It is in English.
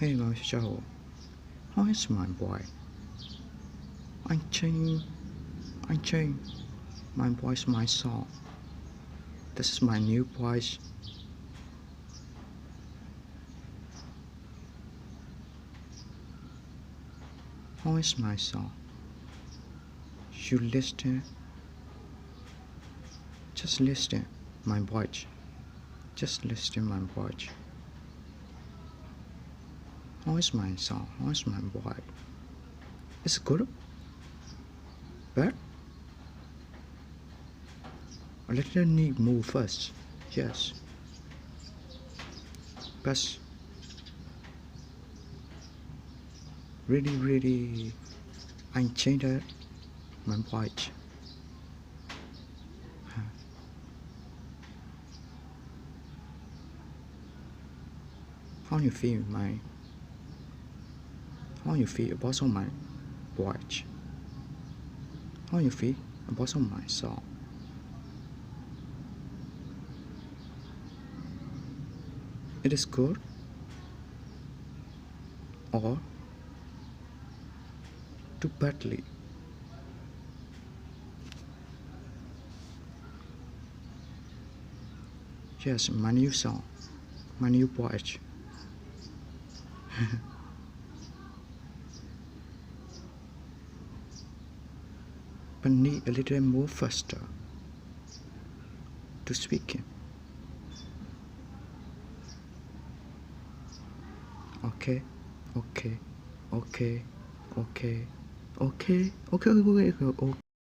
Hello show. How is my boy? I change my voice, my song. This is my new voice. How is my song? You listen. Just listen my voice. Just listen my voice. How is my song? How is my voice? It's good. But a little need move first. Yes. But really I changed my voice. How you feel my How you feel about my voice? How you feel about my song? It is good or too badly? Yes, my new song, my new voice. But need a little more faster to speak. Okay, okay, okay, okay, okay, okay, okay, okay,